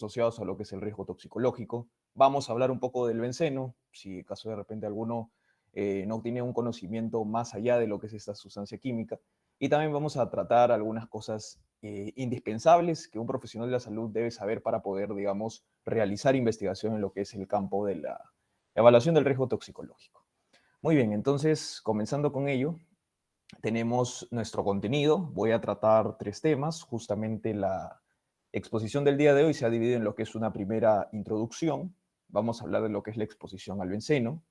asociados a lo que es el riesgo toxicológico. Vamos a hablar un poco del benceno, si acaso de repente alguno no tiene un conocimiento más allá de lo que es esta sustancia química. Y también vamos a tratar algunas cosas indispensables que un profesional de la salud debe saber para poder, digamos, realizar investigación en lo que es el campo de la evaluación del riesgo toxicológico. Muy bien, entonces, comenzando con ello, tenemos nuestro contenido. Voy a tratar tres temas. Justamente la exposición del día de hoy se ha dividido en lo que es una primera introducción. Vamos a hablar de lo que es la exposición al benceno.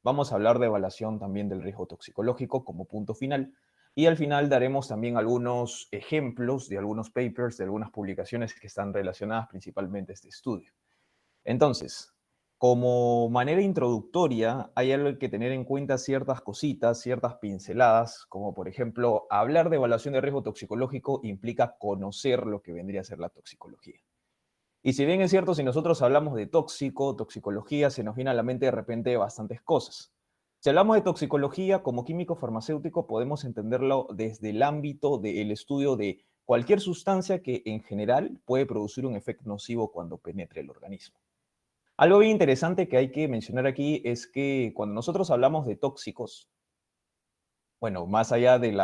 Vamos a hablar de evaluación también del riesgo toxicológico como punto final. Y al final daremos también algunos ejemplos de algunos papers, de algunas publicaciones que están relacionadas principalmente a este estudio. Entonces, como manera introductoria, hay algo que tener en cuenta ciertas cositas, ciertas pinceladas, como por ejemplo, hablar de evaluación de riesgo toxicológico implica conocer lo que vendría a ser la toxicología. Y si bien es cierto, si nosotros hablamos de toxicología, se nos viene a la mente de repente bastantes cosas. Si hablamos de toxicología como químico farmacéutico, podemos entenderlo desde el ámbito del estudio de cualquier sustancia que en general puede producir un efecto nocivo cuando penetre el organismo. Algo bien interesante que hay que mencionar aquí es que cuando nosotros hablamos de tóxicos, bueno, más allá del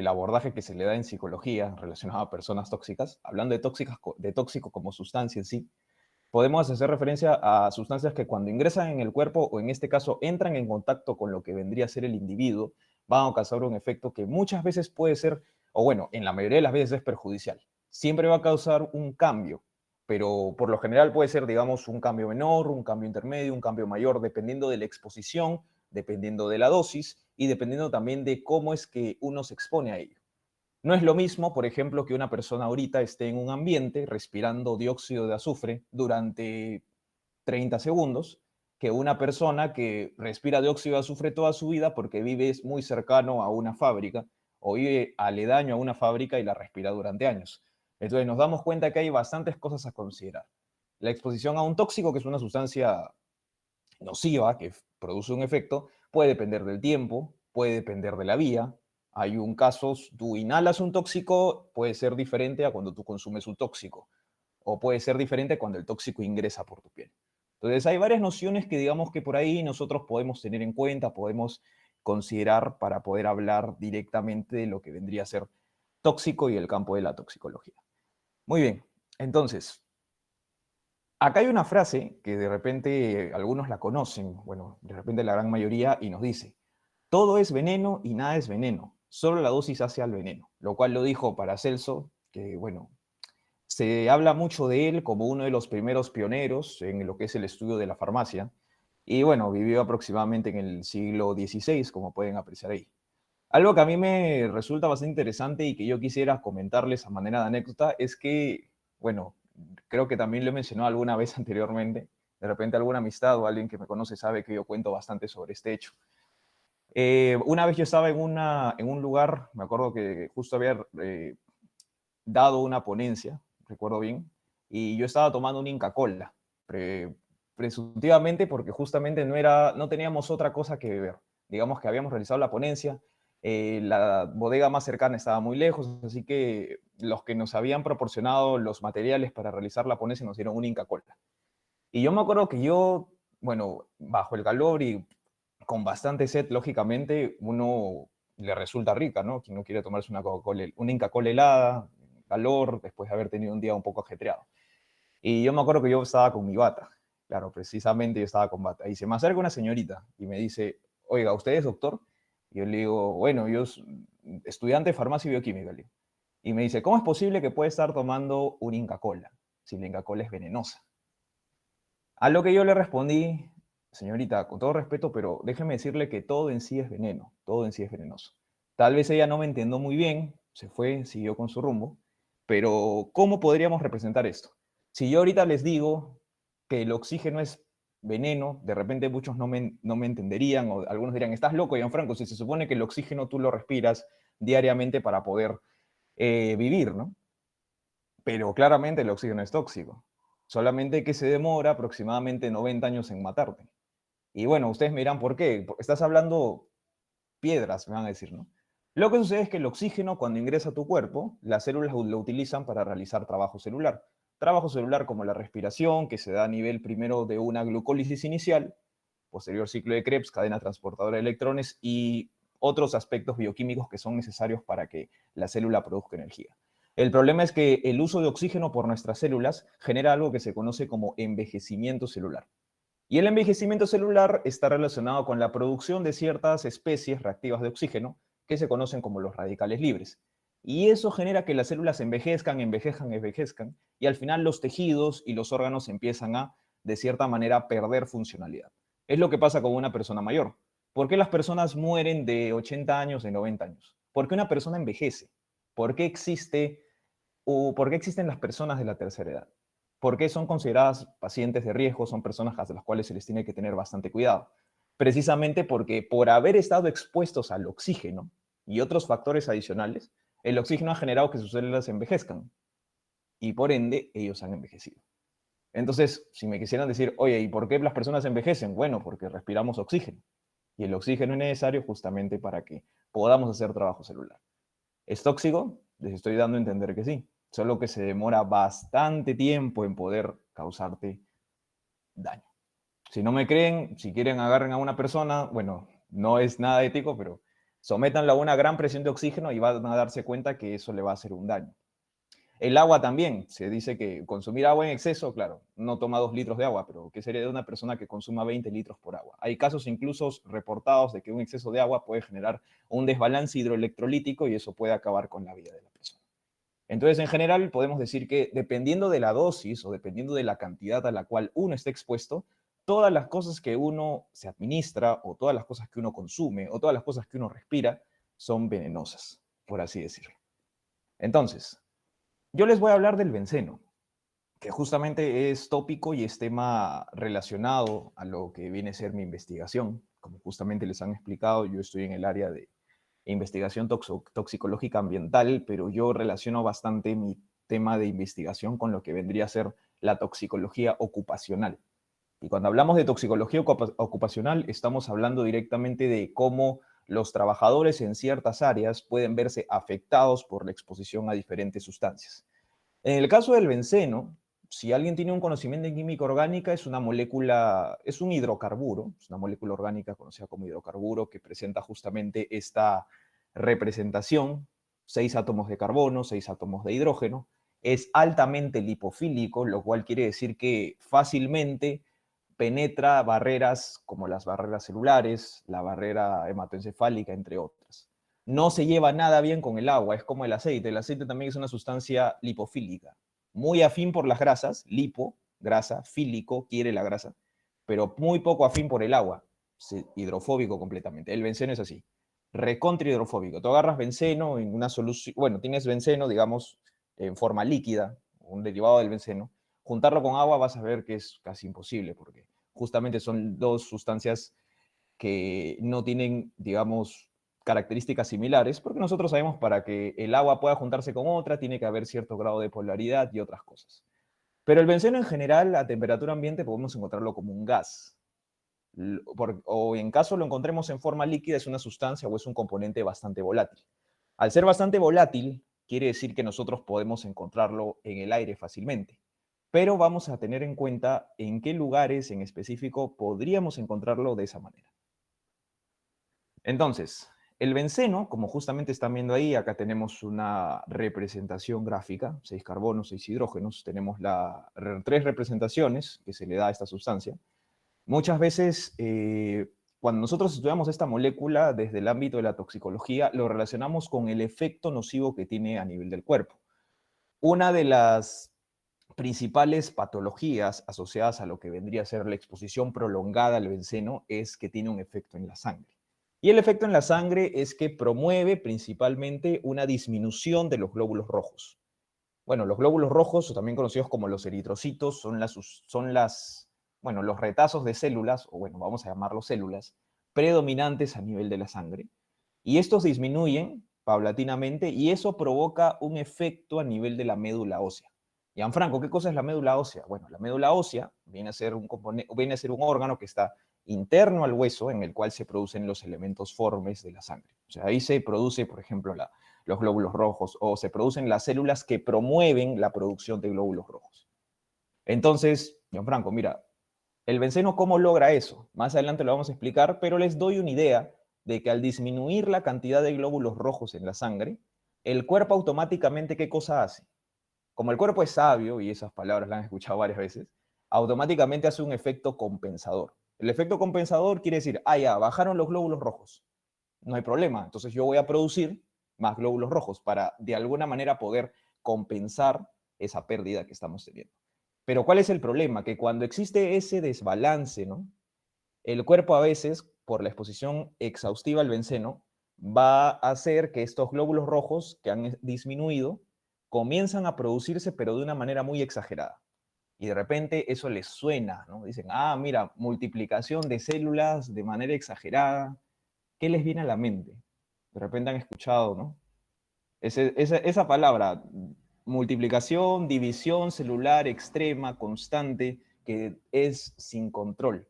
abordaje que se le da en psicología relacionado a personas tóxicas, hablando de, de tóxico como sustancia en sí, podemos hacer referencia a sustancias que cuando ingresan en el cuerpo o en este caso entran en contacto con lo que vendría a ser el individuo, van a causar un efecto que muchas veces puede ser, o bueno, en la mayoría de las veces es perjudicial. Siempre va a causar un cambio, pero por lo general puede ser, digamos, un cambio menor, un cambio intermedio, un cambio mayor, dependiendo de la exposición, dependiendo de la dosis y dependiendo también de cómo es que uno se expone a ello. No es lo mismo, por ejemplo, que una persona ahorita esté en un ambiente respirando dióxido de azufre durante 30 segundos, que una persona que respira dióxido de azufre toda su vida porque vive muy cercano a una fábrica o vive aledaño a una fábrica y la respira durante años. Entonces nos damos cuenta que hay bastantes cosas a considerar. La exposición a un tóxico, que es una sustancia nociva que produce un efecto, puede depender del tiempo, puede depender de la vía. Hay un caso, tú inhalas un tóxico, puede ser diferente a cuando tú consumes un tóxico, o puede ser diferente cuando el tóxico ingresa por tu piel. Entonces hay varias nociones que digamos que por ahí nosotros podemos tener en cuenta, podemos considerar para poder hablar directamente de lo que vendría a ser tóxico y el campo de la toxicología. Muy bien, entonces, acá hay una frase que de repente algunos la conocen, bueno, de repente la gran mayoría, y nos dice, todo es veneno y nada es veneno, solo la dosis hace al veneno, lo cual lo dijo Paracelso, que bueno, se habla mucho de él como uno de los primeros pioneros en lo que es el estudio de la farmacia, y bueno, vivió aproximadamente en el siglo XVI, como pueden apreciar ahí. Algo que a mí me resulta bastante interesante y que yo quisiera comentarles a manera de anécdota es que, bueno, creo que también lo he mencionado alguna vez anteriormente, de repente alguna amistad o alguien que me conoce sabe que yo cuento bastante sobre este hecho. Una vez yo estaba en un lugar, me acuerdo que justo había dado una ponencia, recuerdo bien, y yo estaba tomando un Inca Kola, presuntivamente porque justamente no teníamos otra cosa que beber. Digamos que habíamos realizado la ponencia, la bodega más cercana estaba muy lejos, así que los que nos habían proporcionado los materiales para realizar la ponencia nos dieron un Inca Kola. Y yo me acuerdo que yo, bueno, bajo el calor y con bastante sed, lógicamente, uno le resulta rica, ¿no? Quien no quiere tomarse una Coca-Cola, una Inca Kola helada, calor, después de haber tenido un día un poco ajetreado. Y yo me acuerdo que yo estaba con mi bata, claro, precisamente yo estaba con bata. Y se me acerca una señorita y me dice, oiga, ¿usted es doctor? Y yo le digo, bueno, yo soy estudiante de farmacia y bioquímica. Le digo. Y me dice, ¿cómo es posible que pueda estar tomando un Inca Kola si la Inca Kola es venenosa? A lo que yo le respondí, señorita, con todo respeto, pero déjeme decirle que todo en sí es veneno, todo en sí es venenoso. Tal vez ella no me entendió muy bien, se fue, siguió con su rumbo, pero ¿cómo podríamos representar esto? Si yo ahorita les digo que el oxígeno es veneno, de repente muchos no me entenderían o algunos dirían, estás loco, Gianfranco, si se supone que el oxígeno tú lo respiras diariamente para poder vivir, ¿no? Pero claramente el oxígeno es tóxico. Solamente que se demora aproximadamente 90 años en matarte. Y bueno, ustedes me dirán, ¿por qué? Estás hablando piedras, me van a decir, ¿no? Lo que sucede es que el oxígeno, cuando ingresa a tu cuerpo, las células lo utilizan para realizar trabajo celular. Trabajo celular como la respiración, que se da a nivel primero de una glucólisis inicial, posterior ciclo de Krebs, cadena transportadora de electrones y otros aspectos bioquímicos que son necesarios para que la célula produzca energía. El problema es que el uso de oxígeno por nuestras células genera algo que se conoce como envejecimiento celular. Y el envejecimiento celular está relacionado con la producción de ciertas especies reactivas de oxígeno que se conocen como los radicales libres. Y eso genera que las células envejezcan, y al final los tejidos y los órganos empiezan a, de cierta manera, perder funcionalidad. Es lo que pasa con una persona mayor. ¿Por qué las personas mueren de 80 años, de 90 años? ¿Por qué una persona envejece? ¿Por qué por qué existen las personas de la tercera edad? ¿Por qué son consideradas pacientes de riesgo? Son personas a las cuales se les tiene que tener bastante cuidado. Precisamente porque por haber estado expuestos al oxígeno y otros factores adicionales, el oxígeno ha generado que sus células envejezcan y por ende ellos han envejecido. Entonces, si me quisieran decir, oye, ¿y por qué las personas envejecen? Bueno, porque respiramos oxígeno y el oxígeno es necesario justamente para que podamos hacer trabajo celular. ¿Es tóxico? Les estoy dando a entender que sí, solo que se demora bastante tiempo en poder causarte daño. Si no me creen, si quieren agarren a una persona, bueno, no es nada ético, pero sométanla a una gran presión de oxígeno y van a darse cuenta que eso le va a hacer un daño. El agua también, se dice que consumir agua en exceso, claro, no toma 2 litros de agua, pero ¿qué sería de una persona que consuma 20 litros por agua? Hay casos incluso reportados de que un exceso de agua puede generar un desbalance hidroelectrolítico y eso puede acabar con la vida de la persona. Entonces, en general, podemos decir que dependiendo de la dosis o dependiendo de la cantidad a la cual uno está expuesto, todas las cosas que uno se administra o todas las cosas que uno consume o todas las cosas que uno respira son venenosas, por así decirlo. Entonces, yo les voy a hablar del benceno, que justamente es tópico y es tema relacionado a lo que viene a ser mi investigación. Como justamente les han explicado, yo estoy en el área de investigación toxicológica ambiental, pero yo relaciono bastante mi tema de investigación con lo que vendría a ser la toxicología ocupacional. Y cuando hablamos de toxicología ocupacional, estamos hablando directamente de cómo los trabajadores en ciertas áreas pueden verse afectados por la exposición a diferentes sustancias. En el caso del benceno, si alguien tiene un conocimiento en química orgánica, es una molécula, es un hidrocarburo, es una molécula orgánica conocida como hidrocarburo que presenta justamente esta representación, 6 átomos de carbono, 6 átomos de hidrógeno, es altamente lipofílico, lo cual quiere decir que fácilmente penetra barreras como las barreras celulares, la barrera hematoencefálica, entre otras. No se lleva nada bien con el agua, es como el aceite. El aceite también es una sustancia lipofílica, muy afín por las grasas, lipo, grasa, fílico, quiere la grasa, pero muy poco afín por el agua, hidrofóbico completamente. El benceno es así, recontra hidrofóbico. Tú agarras benceno en una solución, bueno, tienes benceno, digamos, en forma líquida, un derivado del benceno, juntarlo con agua vas a ver que es casi imposible, porque justamente son dos sustancias que no tienen, digamos, características similares, porque nosotros sabemos para que el agua pueda juntarse con otra, tiene que haber cierto grado de polaridad y otras cosas. Pero el benceno en general, a temperatura ambiente, podemos encontrarlo como un gas. O en caso lo encontremos en forma líquida, es una sustancia o es un componente bastante volátil. Al ser bastante volátil, quiere decir que nosotros podemos encontrarlo en el aire fácilmente. Pero vamos a tener en cuenta en qué lugares en específico podríamos encontrarlo de esa manera. Entonces, el benceno, como justamente están viendo ahí, acá tenemos una representación gráfica, 6 carbonos, 6 hidrógenos, tenemos 3 representaciones que se le da a esta sustancia. Muchas veces, cuando nosotros estudiamos esta molécula desde el ámbito de la toxicología, lo relacionamos con el efecto nocivo que tiene a nivel del cuerpo. Una de las principales patologías asociadas a lo que vendría a ser la exposición prolongada al benceno es que tiene un efecto en la sangre. Y el efecto en la sangre es que promueve principalmente una disminución de los glóbulos rojos. Bueno, los glóbulos rojos, o también conocidos como los eritrocitos, bueno, los retazos de células, o bueno, vamos a llamarlos células, predominantes a nivel de la sangre. Y estos disminuyen paulatinamente y eso provoca un efecto a nivel de la médula ósea. Gianfranco, ¿qué cosa es la médula ósea? Bueno, la médula ósea viene a ser un órgano que está interno al hueso en el cual se producen los elementos formes de la sangre. O sea, ahí se produce, por ejemplo, los glóbulos rojos o se producen las células que promueven la producción de glóbulos rojos. Entonces, Gianfranco, mira, el benceno, ¿cómo logra eso? Más adelante lo vamos a explicar, pero les doy una idea de que al disminuir la cantidad de glóbulos rojos en la sangre, el cuerpo automáticamente, ¿qué cosa hace? Como el cuerpo es sabio, y esas palabras las han escuchado varias veces, automáticamente hace un efecto compensador. El efecto compensador quiere decir, ah, ya, bajaron los glóbulos rojos, no hay problema, entonces yo voy a producir más glóbulos rojos para de alguna manera poder compensar esa pérdida que estamos teniendo. Pero ¿cuál es el problema? Que cuando existe ese desbalance, ¿no? El cuerpo a veces, por la exposición exhaustiva al benceno, va a hacer que estos glóbulos rojos que han disminuido comienzan a producirse, pero de una manera muy exagerada. Y de repente eso les suena, ¿no? Dicen, ah, mira, multiplicación de células de manera exagerada. ¿Qué les viene a la mente? De repente han escuchado, ¿no? Esa palabra, multiplicación, división celular extrema, constante, que es sin control.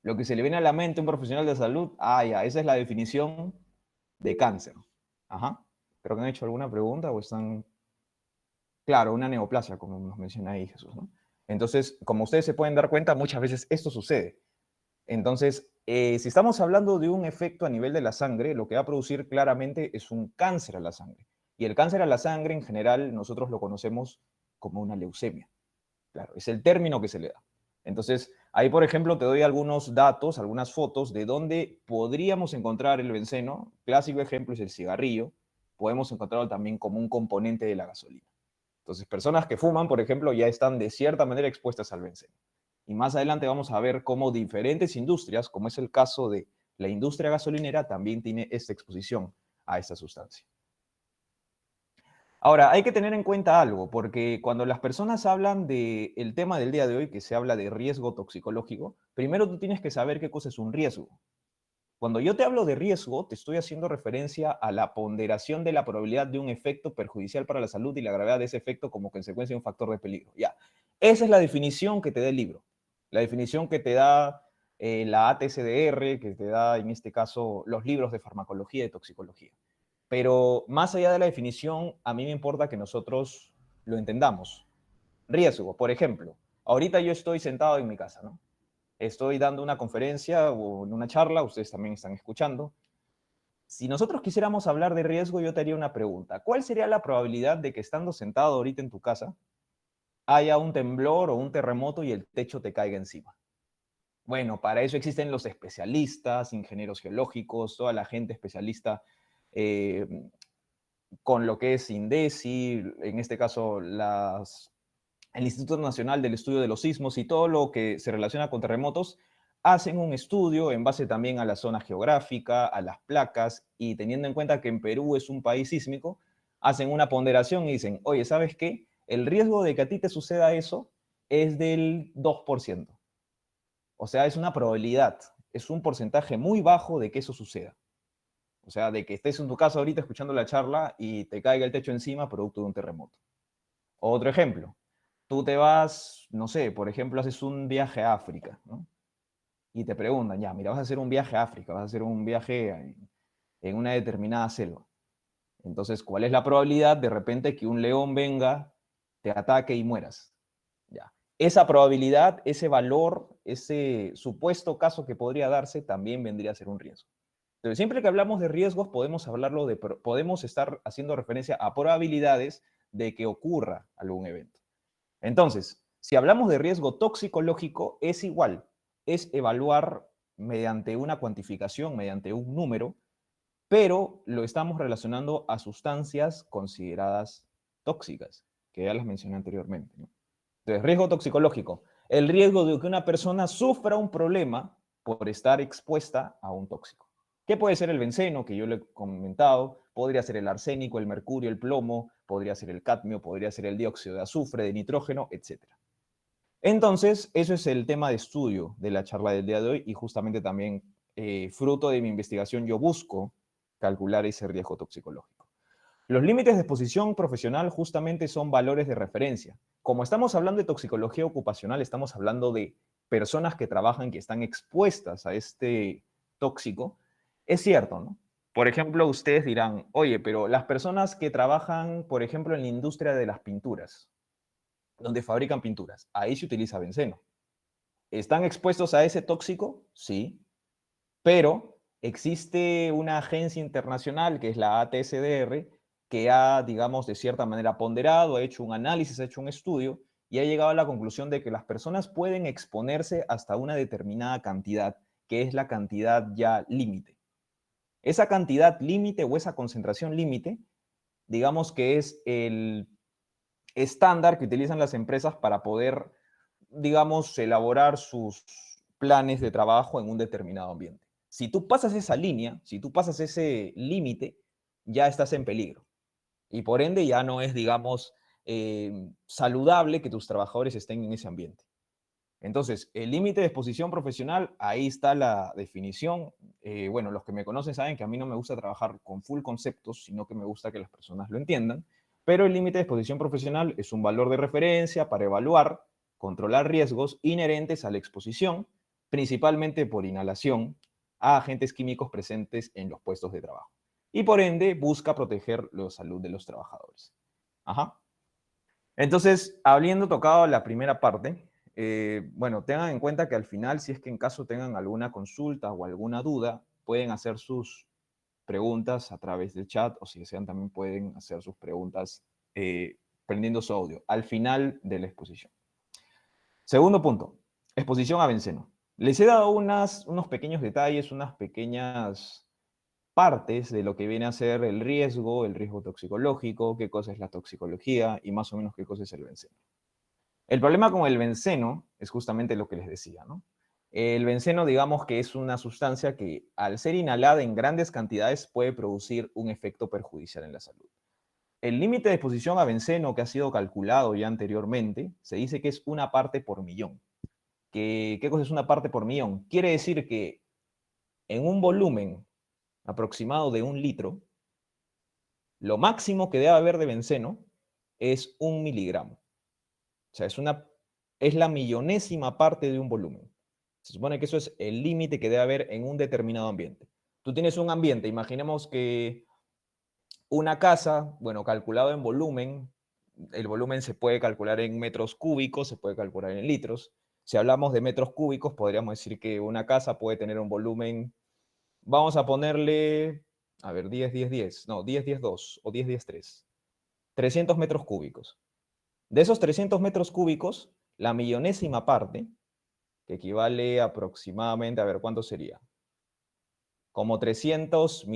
Lo que se le viene a la mente a un profesional de salud, ah, ya, esa es la definición de cáncer. Ajá. ¿Pero que han hecho alguna pregunta o están...? Claro, una neoplasia, como nos menciona ahí Jesús, ¿no? Entonces, como ustedes se pueden dar cuenta, muchas veces esto sucede. Entonces, si estamos hablando de un efecto a nivel de la sangre, lo que va a producir claramente es un cáncer a la sangre. Y el cáncer a la sangre, en general, nosotros lo conocemos como una leucemia. Claro, es el término que se le da. Entonces, ahí, por ejemplo, te doy algunos datos, algunas fotos de dónde podríamos encontrar el benceno. Clásico ejemplo es el cigarrillo. Podemos encontrarlo también como un componente de la gasolina. Entonces, personas que fuman, por ejemplo, ya están de cierta manera expuestas al benceno. Y más adelante vamos a ver cómo diferentes industrias, como es el caso de la industria gasolinera, también tiene esta exposición a esta sustancia. Ahora, hay que tener en cuenta algo, porque cuando las personas hablan del tema del día de hoy, que se habla de riesgo toxicológico, primero tú tienes que saber qué cosa es un riesgo. Cuando yo te hablo de riesgo, te estoy haciendo referencia a la ponderación de la probabilidad de un efecto perjudicial para la salud y la gravedad de ese efecto como consecuencia de un factor de peligro. Ya, esa es la definición que te da el libro, la definición que te da la ATCDR, que te da en este caso los libros de farmacología y toxicología. Pero más allá de la definición, a mí me importa que nosotros lo entendamos. Riesgo, por ejemplo, ahorita yo estoy sentado en mi casa, ¿no? Estoy dando una conferencia o en una charla, ustedes también están escuchando. Si nosotros quisiéramos hablar de riesgo, yo te haría una pregunta. ¿Cuál sería la probabilidad de que estando sentado ahorita en tu casa haya un temblor o un terremoto y el techo te caiga encima? Bueno, para eso existen los especialistas, ingenieros geológicos, toda la gente especialista eh, con lo que es INDECI, en este caso el Instituto Nacional del Estudio de los Sismos y todo lo que se relaciona con terremotos, hacen un estudio en base también a la zona geográfica, a las placas, y teniendo en cuenta que en Perú es un país sísmico, hacen una ponderación y dicen, oye, ¿sabes qué? El riesgo de que a ti te suceda eso es del 2%. O sea, es una probabilidad, es un porcentaje muy bajo de que eso suceda. O sea, de que estés en tu casa ahorita escuchando la charla y te caiga el techo encima producto de un terremoto. Otro ejemplo, tú te vas, no sé, por ejemplo, haces un viaje a África, ¿no? Y te preguntan, ya, mira, vas a hacer un viaje a África, vas a hacer un viaje en una determinada selva. Entonces, ¿cuál es la probabilidad de repente que un león venga, te ataque y mueras? Ya. Esa probabilidad, ese valor, ese supuesto caso que podría darse, también vendría a ser un riesgo. Entonces, siempre que hablamos de riesgos, podemos estar haciendo referencia a probabilidades de que ocurra algún evento. Entonces, si hablamos de riesgo toxicológico, es igual, es evaluar mediante una cuantificación, mediante un número, pero lo estamos relacionando a sustancias consideradas tóxicas, que ya las mencioné anteriormente, ¿no? Entonces, riesgo toxicológico, el riesgo de que una persona sufra un problema por estar expuesta a un tóxico. ¿Qué puede ser el benceno, que yo le he comentado? Podría ser el arsénico, el mercurio, el plomo, podría ser el cadmio, podría ser el dióxido de azufre, de nitrógeno, etc. Entonces, eso es el tema de estudio de la charla del día de hoy y justamente también fruto de mi investigación yo busco calcular ese riesgo toxicológico. Los límites de exposición profesional justamente son valores de referencia. Como estamos hablando de toxicología ocupacional, estamos hablando de personas que trabajan, que están expuestas a este tóxico. Es cierto, ¿no? Por ejemplo, ustedes dirán, oye, pero las personas que trabajan, por ejemplo, en la industria de las pinturas, donde fabrican pinturas. Ahí se utiliza benceno. ¿Están expuestos a ese tóxico? Sí, pero existe una agencia internacional que es la ATSDR que ha, digamos, de cierta manera ponderado, ha hecho un análisis, ha hecho un estudio y ha llegado a la conclusión de que las personas pueden exponerse hasta una determinada cantidad, que es la cantidad ya límite. Esa cantidad límite o esa concentración límite, digamos que es el estándar que utilizan las empresas para poder, digamos, elaborar sus planes de trabajo en un determinado ambiente. Si tú pasas esa línea, si tú pasas ese límite, ya estás en peligro. Y por ende ya no es, digamos, saludable que tus trabajadores estén en ese ambiente. Entonces, el límite de exposición profesional, ahí está la definición. Bueno, los que me conocen saben que a mí no me gusta trabajar con full conceptos, sino que me gusta que las personas lo entiendan. Pero el límite de exposición profesional es un valor de referencia para evaluar, controlar riesgos inherentes a la exposición, principalmente por inhalación, a agentes químicos presentes en los puestos de trabajo. Y por ende, busca proteger la salud de los trabajadores. Ajá. Entonces, habiendo tocado la primera parte, bueno, tengan en cuenta que al final, si es que en caso tengan alguna consulta o alguna duda, pueden hacer sus preguntas a través del chat o si desean también pueden hacer sus preguntas prendiendo su audio al final de la exposición. Segundo punto, exposición a benceno. Les he dado unos pequeños detalles, unas pequeñas partes de lo que viene a ser el riesgo toxicológico, qué cosa es la toxicología y más o menos qué cosa es el benceno. El problema con el benceno es justamente lo que les decía, ¿no? El benceno, digamos que es una sustancia que al ser inhalada en grandes cantidades puede producir un efecto perjudicial en la salud. El límite de exposición a benceno que ha sido calculado ya anteriormente se dice que es una parte por millón. ¿Qué cosa es una parte por millón? Quiere decir que en un volumen aproximado de 1 litro, lo máximo que debe haber de benceno es 1 miligramo. O sea, es la millonésima parte de un volumen. Se supone que eso es el límite que debe haber en un determinado ambiente. Tú tienes un ambiente, imaginemos que una casa, bueno, calculado en volumen, el volumen se puede calcular en metros cúbicos, se puede calcular en litros. Si hablamos de metros cúbicos, podríamos decir que una casa puede tener un volumen, vamos a ponerle, a ver, 10, 10, 10, no, 10, 10, 2 o 10, 10, 3. 300 metros cúbicos. De esos 300 metros cúbicos, la millonésima parte, que equivale aproximadamente, a ver, ¿cuánto sería? Como 300,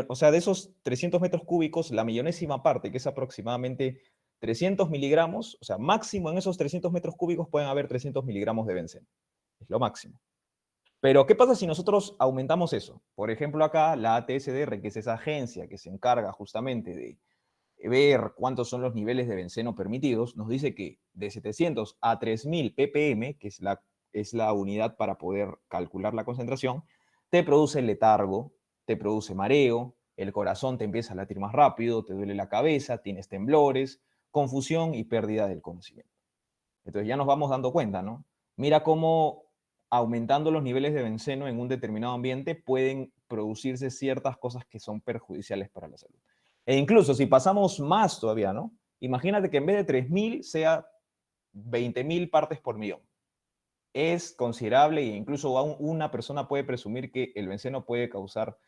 o sea, de esos 300 metros cúbicos, la millonésima parte, que es aproximadamente 300 miligramos, o sea, máximo en esos 300 metros cúbicos pueden haber 300 miligramos de benceno. Es lo máximo. Pero, ¿qué pasa si nosotros aumentamos eso? Por ejemplo, acá la ATSDR, que es esa agencia que se encarga justamente de ver cuántos son los niveles de benceno permitidos, nos dice que de 700 a 3000 ppm, que es la unidad para poder calcular la concentración, te produce letargo, te produce mareo, el corazón te empieza a latir más rápido, te duele la cabeza, tienes temblores, confusión y pérdida del conocimiento. Entonces ya nos vamos dando cuenta, ¿no? Mira cómo aumentando los niveles de benceno en un determinado ambiente pueden producirse ciertas cosas que son perjudiciales para la salud. E incluso si pasamos más todavía, ¿no? Imagínate que en vez de 3000 sea 20.000 partes por millón. Es considerable e incluso una persona puede presumir que el benceno puede causar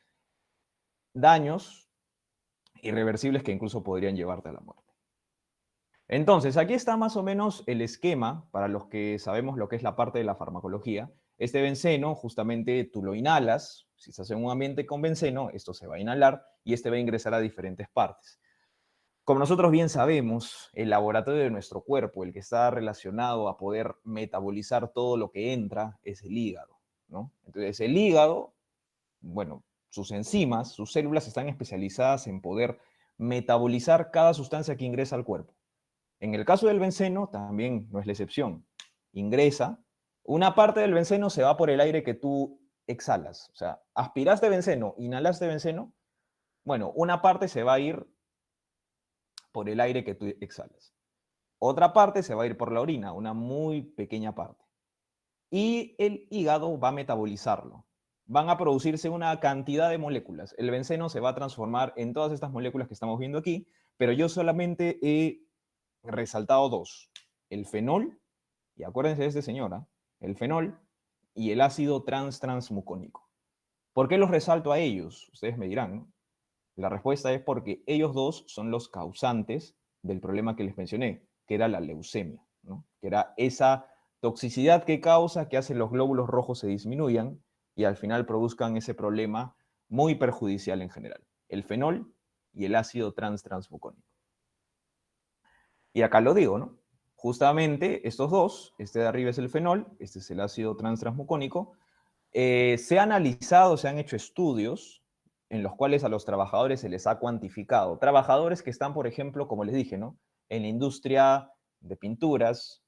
daños irreversibles que incluso podrían llevarte a la muerte. Entonces, aquí está más o menos el esquema para los que sabemos lo que es la parte de la farmacología. Este benceno, justamente tú lo inhalas. Si estás en un ambiente con benceno, esto se va a inhalar y este va a ingresar a diferentes partes. Como nosotros bien sabemos, el laboratorio de nuestro cuerpo, el que está relacionado a poder metabolizar todo lo que entra, es el hígado, ¿no? Entonces, el hígado, bueno, sus enzimas, sus células están especializadas en poder metabolizar cada sustancia que ingresa al cuerpo. En el caso del benceno, también no es la excepción. Ingresa, una parte del benceno se va por el aire que tú exhalas. O sea, aspiraste benceno, inhalaste benceno, bueno, una parte se va a ir por el aire que tú exhalas. Otra parte se va a ir por la orina, una muy pequeña parte. Y el hígado va a metabolizarlo. Van a producirse una cantidad de moléculas. El benceno se va a transformar en todas estas moléculas que estamos viendo aquí, pero yo solamente he resaltado dos: el fenol, y acuérdense de este señor, ¿ah? El fenol y el ácido transmucónico. ¿Por qué los resalto a ellos? Ustedes me dirán, ¿no? La respuesta es porque ellos dos son los causantes del problema que les mencioné, que era la leucemia, ¿no? Que era esa toxicidad que causa que hace los glóbulos rojos se disminuyan y al final produzcan ese problema muy perjudicial en general: el fenol y el ácido transmucónico. Y acá lo digo, ¿no? Justamente estos dos, este de arriba es el fenol, este es el ácido transmucónico. Se ha analizado, se han hecho estudios en los cuales a los trabajadores se les ha cuantificado. Trabajadores que están, por ejemplo, como les dije, ¿no? En la industria de pinturas,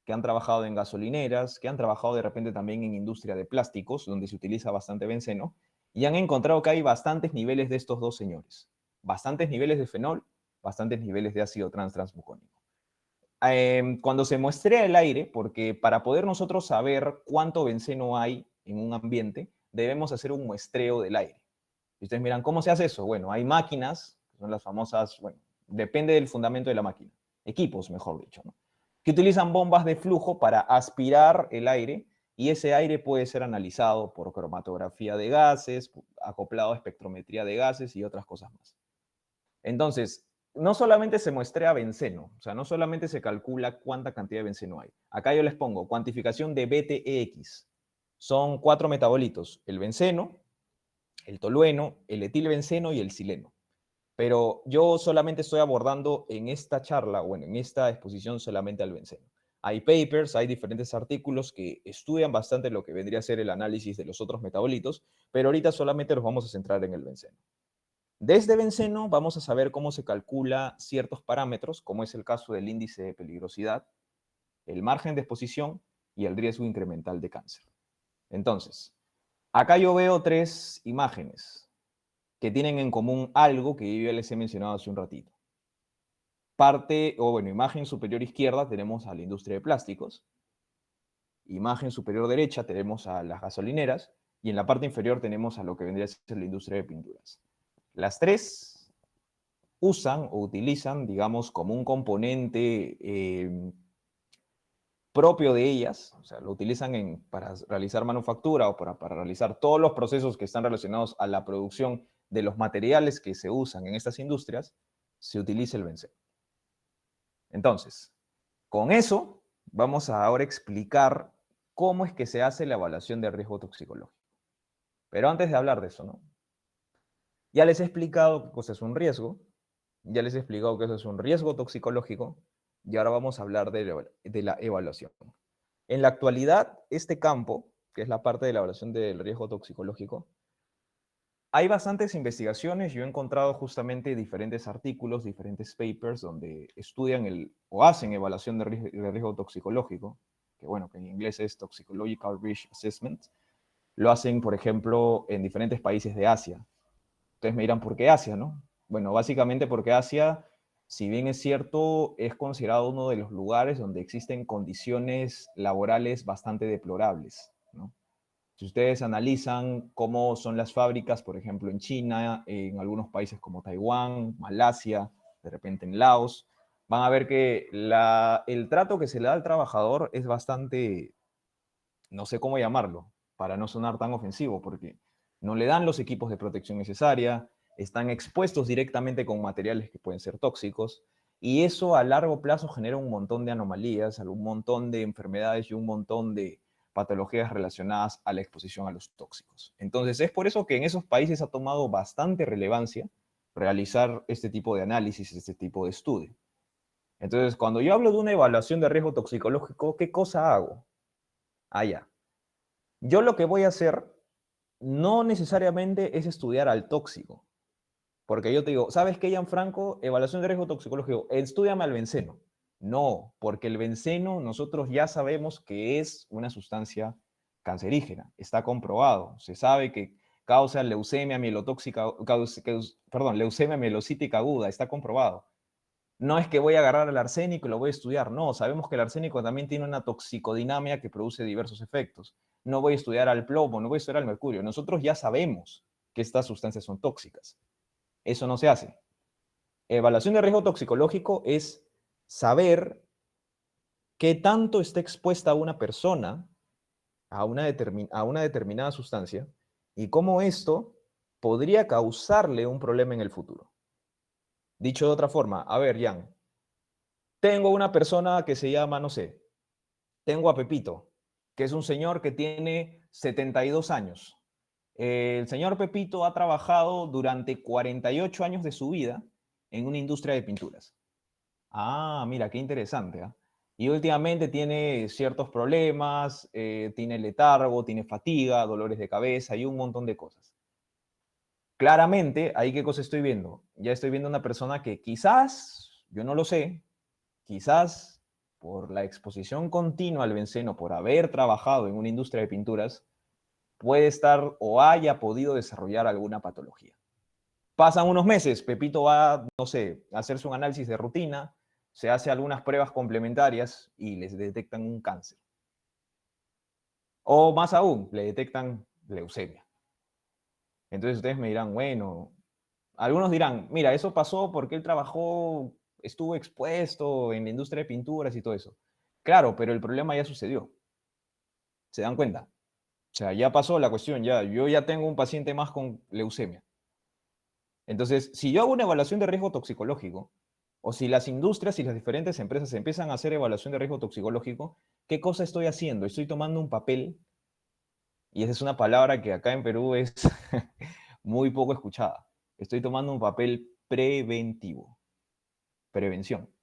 que han trabajado en gasolineras, que han trabajado de repente también en industria de plásticos, donde se utiliza bastante benceno, y han encontrado que hay bastantes niveles de estos dos señores. Bastantes niveles de fenol, bastantes niveles de ácido transmucónico. Cuando se muestre el aire, porque para poder nosotros saber cuánto benceno hay en un ambiente, debemos hacer un muestreo del aire. Y ustedes miran, ¿cómo se hace eso? Bueno, hay máquinas, que son las famosas, bueno, depende del fundamento de la máquina, equipos, mejor dicho, ¿no? Que utilizan bombas de flujo para aspirar el aire, y ese aire puede ser analizado por cromatografía de gases, acoplado a espectrometría de gases y otras cosas más. Entonces, no solamente se muestrea benceno, o sea, no solamente se calcula cuánta cantidad de benceno hay. Acá yo les pongo cuantificación de BTEX. Son 4 metabolitos: el benceno, el tolueno, el etilbenceno y el sileno. Pero yo solamente estoy abordando en esta charla, bueno, en esta exposición, solamente al benceno. Hay papers, hay diferentes artículos que estudian bastante lo que vendría a ser el análisis de los otros metabolitos, pero ahorita solamente nos vamos a centrar en el benceno. Desde benceno vamos a saber cómo se calcula ciertos parámetros, como es el caso del índice de peligrosidad, el margen de exposición y el riesgo incremental de cáncer. Entonces, acá yo veo 3 imágenes que tienen en común algo que yo ya les he mencionado hace un ratito. Imagen superior izquierda tenemos a la industria de plásticos, imagen superior derecha tenemos a las gasolineras, y en la parte inferior tenemos a lo que vendría a ser la industria de pinturas. Las 3 usan o utilizan, digamos, como un componente propio de ellas, o sea, lo utilizan para realizar manufactura o para realizar todos los procesos que están relacionados a la producción de los materiales que se usan en estas industrias, se utiliza el benceno. Entonces, con eso vamos a ahora explicar cómo es que se hace la evaluación de riesgo toxicológico. Pero antes de hablar de eso, ¿no? Ya les he explicado qué cosa es un riesgo, ya les he explicado que eso es un riesgo toxicológico, y ahora vamos a hablar de la evaluación. En la actualidad, este campo, que es la parte de la evaluación del riesgo toxicológico, hay bastantes investigaciones. Yo he encontrado justamente diferentes artículos, diferentes papers donde estudian o hacen evaluación de riesgo toxicológico, que bueno, que en inglés es Toxicological Risk Assessment. Lo hacen, por ejemplo, en diferentes países de Asia. Ustedes me dirán, ¿por qué Asia, no? Bueno, básicamente porque Asia, si bien es cierto, es considerado uno de los lugares donde existen condiciones laborales bastante deplorables, ¿no? Si ustedes analizan cómo son las fábricas, por ejemplo, en China, en algunos países como Taiwán, Malasia, de repente en Laos, van a ver que el trato que se le da al trabajador es bastante, no sé cómo llamarlo, para no sonar tan ofensivo, porque no le dan los equipos de protección necesaria, están expuestos directamente con materiales que pueden ser tóxicos, y eso a largo plazo genera un montón de anomalías, un montón de enfermedades y un montón de patologías relacionadas a la exposición a los tóxicos. Entonces, es por eso que en esos países ha tomado bastante relevancia realizar este tipo de análisis, este tipo de estudio. Entonces, cuando yo hablo de una evaluación de riesgo toxicológico, ¿qué cosa hago? Ya. Yo lo que voy a hacer no necesariamente es estudiar al tóxico, porque yo te digo, ¿sabes qué, Gianfranco? Evaluación de riesgo toxicológico, estúdiame al benceno. No, porque el benceno nosotros ya sabemos que es una sustancia cancerígena, está comprobado, se sabe que causa leucemia mielotóxica, leucemia mielocítica aguda, está comprobado. No es que voy a agarrar el arsénico y lo voy a estudiar, no, sabemos que el arsénico también tiene una toxicodinamia que produce diversos efectos. No voy a estudiar al plomo, no voy a estudiar al mercurio. Nosotros ya sabemos que estas sustancias son tóxicas. Eso no se hace. Evaluación de riesgo toxicológico es saber qué tanto está expuesta una persona a una determinada sustancia y cómo esto podría causarle un problema en el futuro. Dicho de otra forma, a ver, Jan, tengo una persona que se llama, no sé, tengo a Pepito, que es un señor que tiene 72 años. El señor Pepito ha trabajado durante 48 años de su vida en una industria de pinturas. Ah, mira, qué interesante, ¿ah? Y últimamente tiene ciertos problemas, tiene letargo, tiene fatiga, dolores de cabeza y un montón de cosas. Claramente, ahí qué cosa estoy viendo. Ya estoy viendo una persona que quizás, yo no lo sé, quizás por la exposición continua al benceno, por haber trabajado en una industria de pinturas, puede estar o haya podido desarrollar alguna patología. Pasan unos meses, Pepito va, no sé, a hacerse un análisis de rutina, se hace algunas pruebas complementarias y les detectan un cáncer. O más aún, le detectan leucemia. Entonces ustedes me dirán, bueno, algunos dirán, mira, eso pasó porque él trabajó, estuvo expuesto en la industria de pinturas y todo eso. Claro, pero el problema ya sucedió. ¿Se dan cuenta? O sea, ya pasó la cuestión, ya, yo ya tengo un paciente más con leucemia. Entonces, si yo hago una evaluación de riesgo toxicológico, o si las industrias y las diferentes empresas empiezan a hacer evaluación de riesgo toxicológico, ¿qué cosa estoy haciendo? Estoy tomando un papel, y esa es una palabra que acá en Perú es muy poco escuchada. Estoy tomando un papel preventivo, prevención,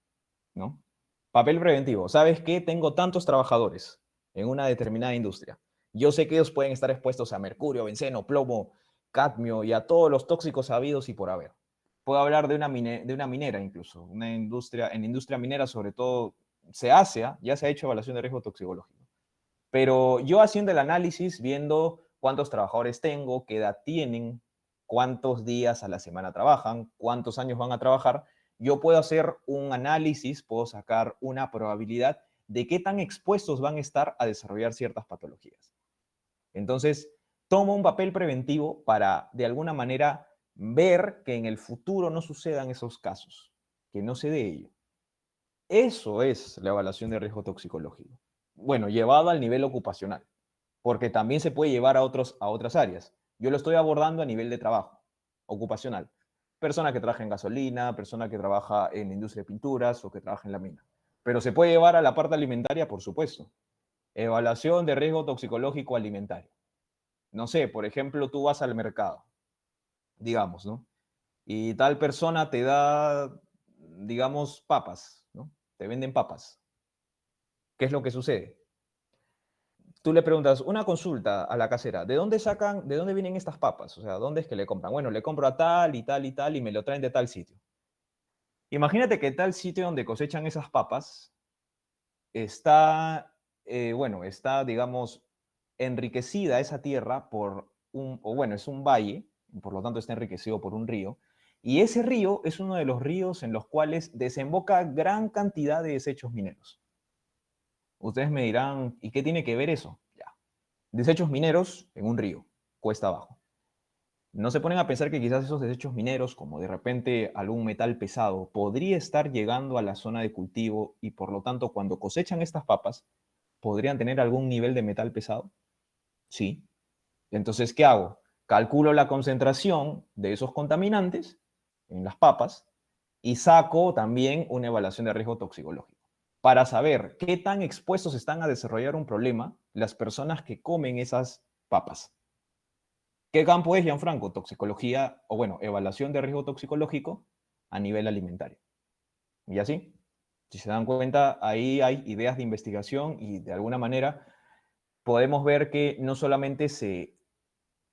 ¿no? Papel preventivo. ¿Sabes qué? Tengo tantos trabajadores en una determinada industria. Yo sé que ellos pueden estar expuestos a mercurio, benceno, plomo, cadmio y a todos los tóxicos habidos y por haber. Puedo hablar de una minera incluso, una industria, en industria minera sobre todo se hace, ya se ha hecho evaluación de riesgo toxicológico. Pero yo haciendo el análisis, viendo cuántos trabajadores tengo, qué edad tienen, cuántos días a la semana trabajan, cuántos años van a trabajar, yo puedo hacer un análisis, puedo sacar una probabilidad de qué tan expuestos van a estar a desarrollar ciertas patologías. Entonces, tomo un papel preventivo para, de alguna manera, ver que en el futuro no sucedan esos casos, que no se dé ello. Eso es la evaluación de riesgo toxicológico. Bueno, llevado al nivel ocupacional, porque también se puede llevar a otras áreas. Yo lo estoy abordando a nivel de trabajo, ocupacional. Persona que trabaja en gasolina, persona que trabaja en la industria de pinturas o que trabaja en la mina. Pero se puede llevar a la parte alimentaria, por supuesto. Evaluación de riesgo toxicológico alimentario. No sé, por ejemplo, tú vas al mercado, digamos, ¿no? Y tal persona te da, digamos, papas, ¿no? Te venden papas. ¿Qué es lo que sucede? Tú le preguntas una consulta a la casera, de dónde vienen estas papas? O sea, ¿dónde es que le compran? Bueno, le compro a tal y tal y tal y me lo traen de tal sitio. Imagínate que tal sitio donde cosechan esas papas está, bueno, está, digamos, enriquecida esa tierra por o bueno, es un valle, por lo tanto está enriquecido por un río, y ese río es uno de los ríos en los cuales desemboca gran cantidad de desechos mineros. Ustedes me dirán, ¿y qué tiene que ver eso? Ya. Desechos mineros en un río, cuesta abajo. No se ponen a pensar que quizás esos desechos mineros, como de repente algún metal pesado, podría estar llegando a la zona de cultivo y por lo tanto cuando cosechan estas papas, podrían tener algún nivel de metal pesado. Sí. Entonces, ¿qué hago? Calculo la concentración de esos contaminantes en las papas y saco también una evaluación de riesgo toxicológico para saber qué tan expuestos están a desarrollar un problema las personas que comen esas papas. ¿Qué campo es, Gianfranco? Toxicología, o bueno, evaluación de riesgo toxicológico a nivel alimentario. Y así, si se dan cuenta, ahí hay ideas de investigación y de alguna manera podemos ver que no solamente se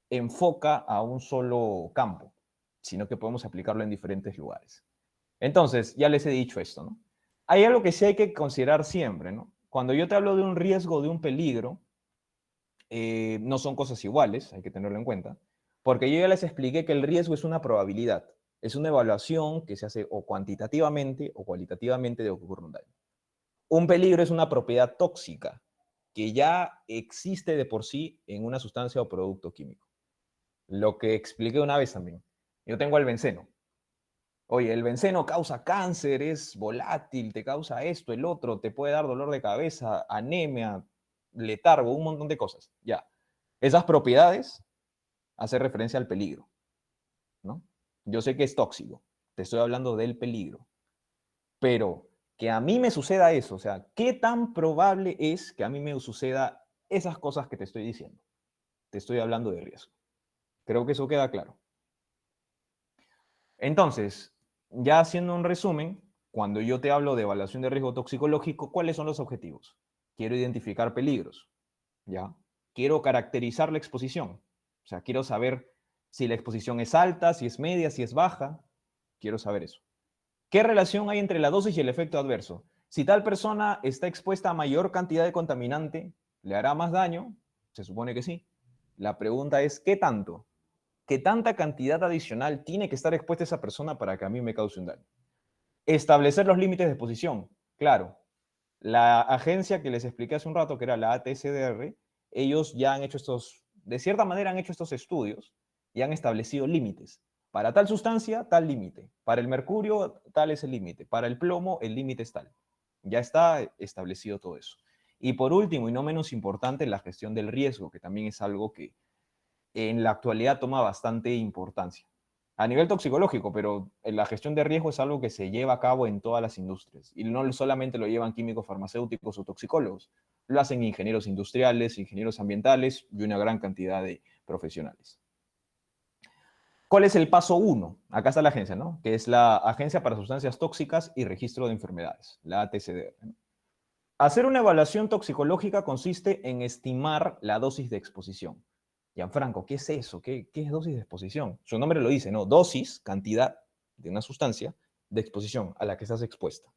enfoca a un solo campo, sino que podemos aplicarlo en diferentes lugares. Entonces, ya les he dicho esto, ¿no? Hay algo que sí hay que considerar siempre, ¿no? Cuando yo te hablo de un riesgo, de un peligro, no son cosas iguales, hay que tenerlo en cuenta, porque yo ya les expliqué que el riesgo es una probabilidad, es una evaluación que se hace o cuantitativamente o cualitativamente de ocurrir un daño. Un peligro es una propiedad tóxica que ya existe de por sí en una sustancia o producto químico. Lo que expliqué una vez también. Yo tengo el benceno. Oye, el benceno causa cáncer, es volátil, te causa esto, el otro, te puede dar dolor de cabeza, anemia, letargo, un montón de cosas. Ya. Esas propiedades hacen referencia al peligro, ¿no? Yo sé que es tóxico, te estoy hablando del peligro, pero que a mí me suceda eso, o sea, ¿qué tan probable es que a mí me suceda esas cosas que te estoy diciendo? Te estoy hablando de riesgo. Creo que eso queda claro. Entonces, ya haciendo un resumen, cuando yo te hablo de evaluación de riesgo toxicológico, ¿cuáles son los objetivos? Quiero identificar peligros, ¿ya? Quiero caracterizar la exposición, o sea, quiero saber si la exposición es alta, si es media, si es baja, quiero saber eso. ¿Qué relación hay entre la dosis y el efecto adverso? Si tal persona está expuesta a mayor cantidad de contaminante, ¿le hará más daño? Se supone que sí. La pregunta es, ¿qué tanto? ¿Qué tanta cantidad adicional tiene que estar expuesta esa persona para que a mí me cause un daño? Establecer los límites de exposición. Claro, la agencia que les expliqué hace un rato, que era la ATSDR, ellos ya han hecho estos, de cierta manera han hecho estos estudios y han establecido límites. Para tal sustancia, tal límite. Para el mercurio, tal es el límite. Para el plomo, el límite es tal. Ya está establecido todo eso. Y por último, y no menos importante, la gestión del riesgo, que también es algo que en la actualidad toma bastante importancia. A nivel toxicológico, pero la gestión de riesgo es algo que se lleva a cabo en todas las industrias. Y no solamente lo llevan químicos farmacéuticos o toxicólogos, lo hacen ingenieros industriales, ingenieros ambientales y una gran cantidad de profesionales. ¿Cuál es el paso 1? Acá está la agencia, ¿no? Que es la Agencia para Sustancias Tóxicas y Registro de Enfermedades, la ATCDR. Hacer una evaluación toxicológica consiste en estimar la dosis de exposición. Gianfranco, ¿qué es eso? ¿Qué es dosis de exposición? Su nombre lo dice, ¿no? Dosis, cantidad de una sustancia de exposición a la que estás expuesta.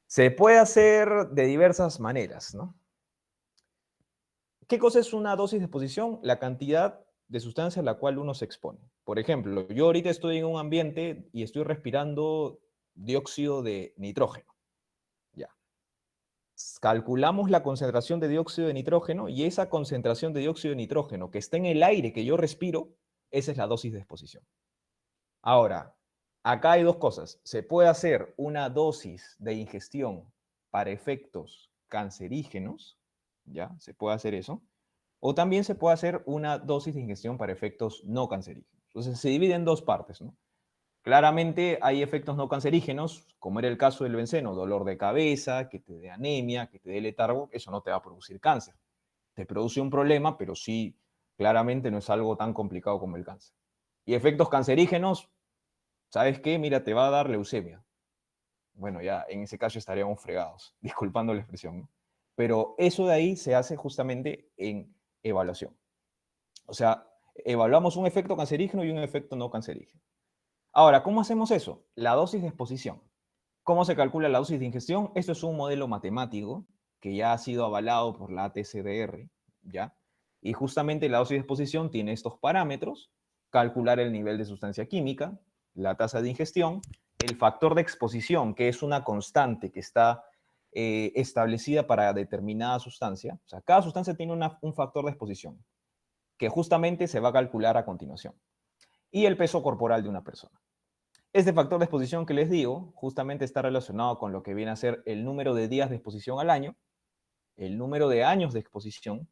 Se puede hacer de diversas maneras, ¿no? ¿Qué cosa es una dosis de exposición? La cantidad de sustancia a la cual uno se expone. Por ejemplo, yo ahorita estoy en un ambiente y estoy respirando dióxido de nitrógeno. Ya. Calculamos la concentración de dióxido de nitrógeno y esa concentración de dióxido de nitrógeno que está en el aire que yo respiro, esa es la dosis de exposición. Ahora, acá hay dos cosas. Se puede hacer una dosis de ingestión para efectos cancerígenos, ¿ya? Se puede hacer eso. O también se puede hacer una dosis de ingestión para efectos no cancerígenos. Entonces se divide en dos partes, ¿no? Claramente hay efectos no cancerígenos, como era el caso del benceno, dolor de cabeza, que te dé anemia, que te dé letargo, eso no te va a producir cáncer. Te produce un problema, pero sí, claramente no es algo tan complicado como el cáncer. Y efectos cancerígenos, ¿sabes qué? Mira, te va a dar leucemia. Bueno, ya en ese caso estaríamos fregados, disculpando la expresión, ¿no? Pero eso de ahí se hace justamente en evaluación. O sea, evaluamos un efecto cancerígeno y un efecto no cancerígeno. Ahora, ¿cómo hacemos eso? La dosis de exposición. ¿Cómo se calcula la dosis de ingestión? Esto es un modelo matemático que ya ha sido avalado por la ATCDR, ¿ya? Y justamente la dosis de exposición tiene estos parámetros: calcular el nivel de sustancia química, la tasa de ingestión, el factor de exposición, que es una constante que está establecida para determinada sustancia. O sea, cada sustancia tiene un factor de exposición que justamente se va a calcular a continuación. Y el peso corporal de una persona. Este factor de exposición que les digo justamente está relacionado con lo que viene a ser el número de días de exposición al año, el número de años de exposición.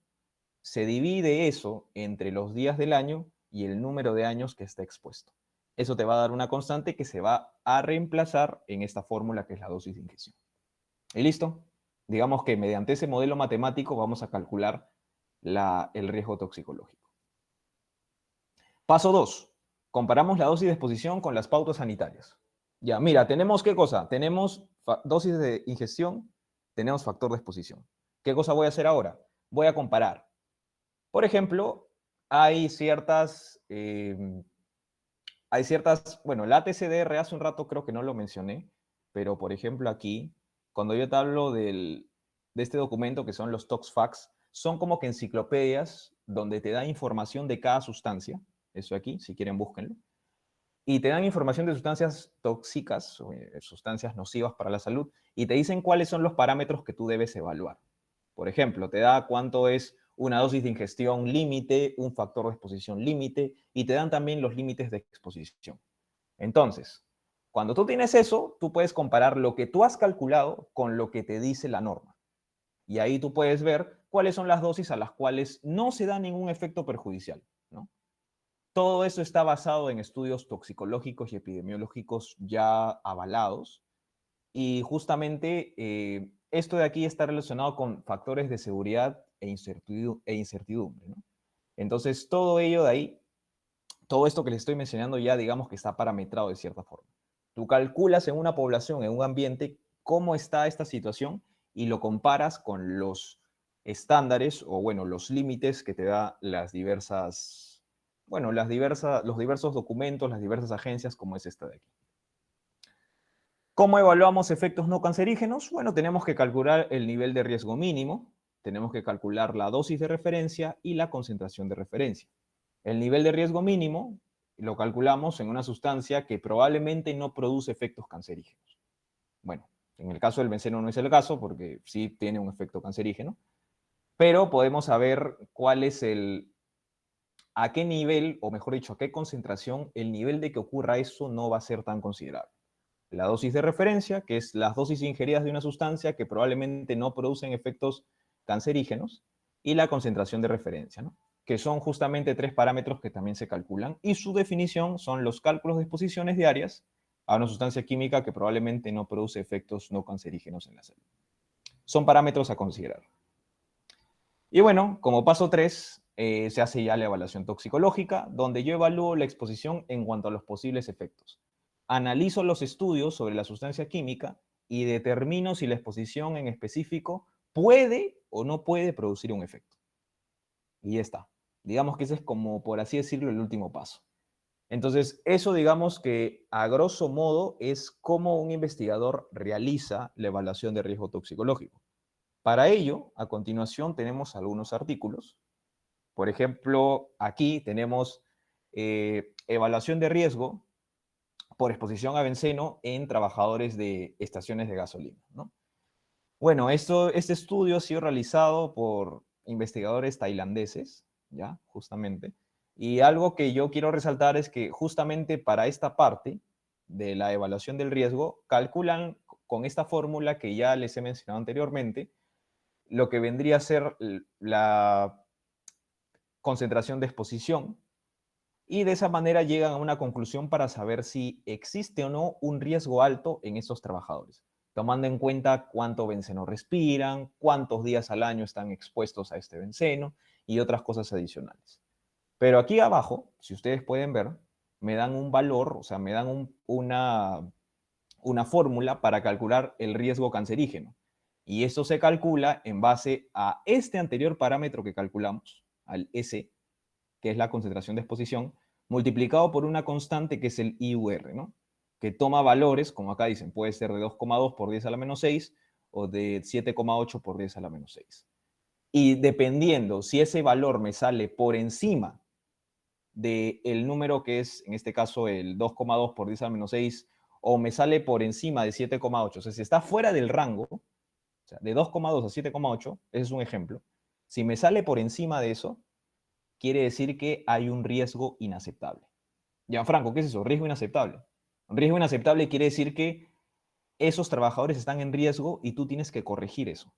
Se divide eso entre los días del año y el número de años que está expuesto. Eso te va a dar una constante que se va a reemplazar en esta fórmula que es la dosis de ingestión. ¿Y listo? Digamos que mediante ese modelo matemático vamos a calcular el riesgo toxicológico. Paso 2. Comparamos la dosis de exposición con las pautas sanitarias. Ya, mira, tenemos qué cosa. Tenemos dosis de ingestión, tenemos factor de exposición. ¿Qué cosa voy a hacer ahora? Voy a comparar. Por ejemplo, bueno, la ATCDR hace un rato creo que no lo mencioné, pero por ejemplo aquí, cuando yo te hablo de este documento que son los ToxFacts, son como que enciclopedias donde te da información de cada sustancia. Eso aquí, si quieren, búsquenlo. Y te dan información de sustancias tóxicas, o sustancias nocivas para la salud, y te dicen cuáles son los parámetros que tú debes evaluar. Por ejemplo, te da cuánto es una dosis de ingestión límite, un factor de exposición límite, y te dan también los límites de exposición. Entonces, Cuando tú tienes eso, tú puedes comparar lo que tú has calculado con lo que te dice la norma. Y ahí tú puedes ver cuáles son las dosis a las cuales no se da ningún efecto perjudicial, ¿no? Todo eso está basado en estudios toxicológicos y epidemiológicos ya avalados. Y justamente esto de aquí está relacionado con factores de seguridad e incertidumbre, ¿no? Entonces, todo ello de ahí, todo esto que les estoy mencionando ya digamos que está parametrado de cierta forma. Tú calculas en una población, en un ambiente, cómo está esta situación y lo comparas con los estándares o, bueno, los límites que te da las diversas, bueno, los diversos documentos, las diversas agencias, como es esta de aquí. ¿Cómo evaluamos efectos no cancerígenos? Bueno, tenemos que calcular el nivel de riesgo mínimo, tenemos que calcular la dosis de referencia y la concentración de referencia. El nivel de riesgo mínimo lo calculamos en una sustancia que probablemente no produce efectos cancerígenos. Bueno, en el caso del benceno no es el caso porque sí tiene un efecto cancerígeno, pero podemos saber cuál es a qué nivel, o mejor dicho, a qué concentración, el nivel de que ocurra eso no va a ser tan considerable. La dosis de referencia, que es las dosis ingeridas de una sustancia que probablemente no producen efectos cancerígenos, y la concentración de referencia, ¿no? Que son justamente tres parámetros que también se calculan, y su definición son los cálculos de exposiciones diarias a una sustancia química que probablemente no produce efectos no cancerígenos en la salud. Son parámetros a considerar. Y bueno, como paso 3, se hace ya la evaluación toxicológica, donde yo evalúo la exposición en cuanto a los posibles efectos. Analizo los estudios sobre la sustancia química y determino si la exposición en específico puede o no puede producir un efecto. Y ya está. Digamos que ese es como, por así decirlo, el último paso. Entonces, eso digamos que a grosso modo es cómo un investigador realiza la evaluación de riesgo toxicológico. Para ello, a continuación tenemos algunos artículos. Por ejemplo, aquí tenemos evaluación de riesgo por exposición a benceno en trabajadores de estaciones de gasolina, ¿no? Bueno, este estudio ha sido realizado por investigadores tailandeses, ¿ya? Justamente. Y algo que yo quiero resaltar es que justamente para esta parte de la evaluación del riesgo, calculan con esta fórmula que ya les he mencionado anteriormente, lo que vendría a ser la concentración de exposición, y de esa manera llegan a una conclusión para saber si existe o no un riesgo alto en esos trabajadores, tomando en cuenta cuánto benceno respiran, cuántos días al año están expuestos a este benceno y otras cosas adicionales. Pero aquí abajo, si ustedes pueden ver, me dan un valor, o sea, me dan una fórmula para calcular el riesgo cancerígeno. Y esto se calcula en base a este anterior parámetro que calculamos, al S, que es la concentración de exposición, multiplicado por una constante que es el IUR, ¿no? Que toma valores, como acá dicen, puede ser de 2,2 por 10 a la menos 6 o de 7,8 por 10 a la menos 6. Y dependiendo si ese valor me sale por encima del número que es, en este caso, el 2,2 por 10 a la menos 6, o me sale por encima de 7,8, o sea, si está fuera del rango, o sea, de 2,2 a 7,8, ese es un ejemplo, si me sale por encima de eso, quiere decir que hay un riesgo inaceptable. Gianfranco, ¿qué es eso? Riesgo inaceptable. Un riesgo inaceptable quiere decir que esos trabajadores están en riesgo y tú tienes que corregir eso.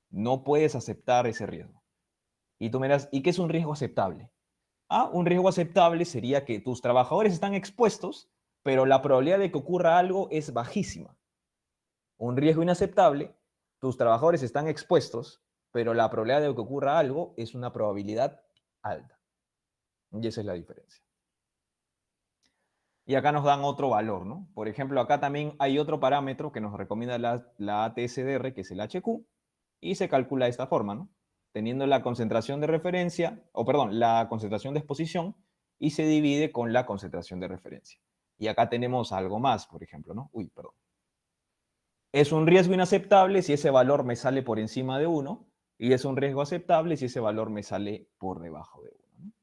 No puedes aceptar ese riesgo. Y tú me dirás, ¿y qué es un riesgo aceptable? Un riesgo aceptable sería que tus trabajadores están expuestos, pero la probabilidad de que ocurra algo es bajísima. Un riesgo inaceptable, tus trabajadores están expuestos, pero la probabilidad de que ocurra algo es una probabilidad alta. Y esa es la diferencia. Y acá nos dan otro valor, ¿no? Por ejemplo, acá también hay otro parámetro que nos recomienda la ATSDR, que es el HQ, y se calcula de esta forma, ¿no? Teniendo la concentración de referencia, o perdón, la concentración de exposición, y se divide con la concentración de referencia. Y acá tenemos algo más, por ejemplo, ¿no? Uy, perdón. Es un riesgo inaceptable si ese valor me sale por encima de 1, y es un riesgo aceptable si ese valor me sale por debajo de 1, ¿no?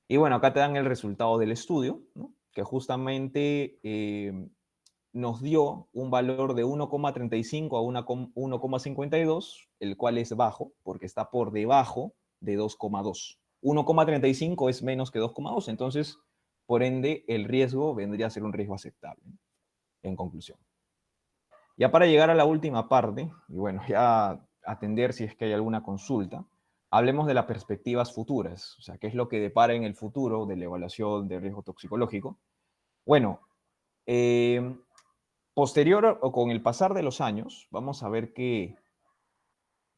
Y bueno, acá te dan el resultado del estudio, ¿no? Que justamente nos dio un valor de 1,35 a 1,52, el cual es bajo, porque está por debajo de 2,2. 1,35 es menos que 2,2, entonces, por ende, el riesgo vendría a ser un riesgo aceptable. en conclusión. Ya para llegar a la última parte, y bueno, ya atender si es que hay alguna consulta, hablemos de las perspectivas futuras, o sea, qué es lo que depara en el futuro de la evaluación de riesgo toxicológico. Bueno, eh, posterior o con el pasar de los años, vamos a ver que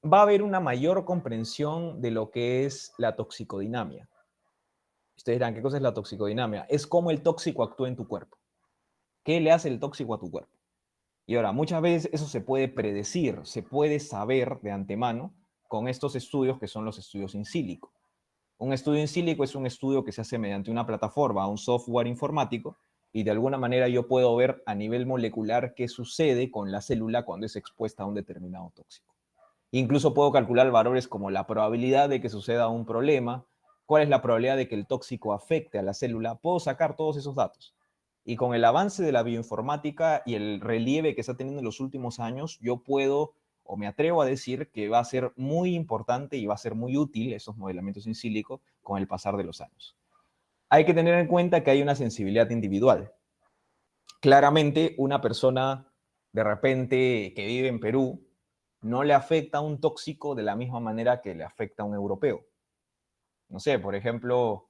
va a haber una mayor comprensión de lo que es la toxicodinamia. Ustedes dirán, ¿qué cosa es la toxicodinamia? Es cómo el tóxico actúa en tu cuerpo. ¿Qué le hace el tóxico a tu cuerpo? Y ahora, muchas veces eso se puede predecir, se puede saber de antemano con estos estudios que son los estudios in silico. Un estudio in silico es un estudio que se hace mediante una plataforma, un software informático, y de alguna manera yo puedo ver a nivel molecular qué sucede con la célula cuando es expuesta a un determinado tóxico. Incluso puedo calcular valores como la probabilidad de que suceda un problema, cuál es la probabilidad de que el tóxico afecte a la célula. Puedo sacar todos esos datos. Y con el avance de la bioinformática y el relieve que está teniendo en los últimos años, yo puedo o me atrevo a decir que va a ser muy importante y va a ser muy útil esos modelamientos in silico con el pasar de los años. Hay que tener en cuenta que hay una sensibilidad individual. Claramente, una persona de repente que vive en Perú no le afecta a un tóxico de la misma manera que le afecta a un europeo. No sé, por ejemplo,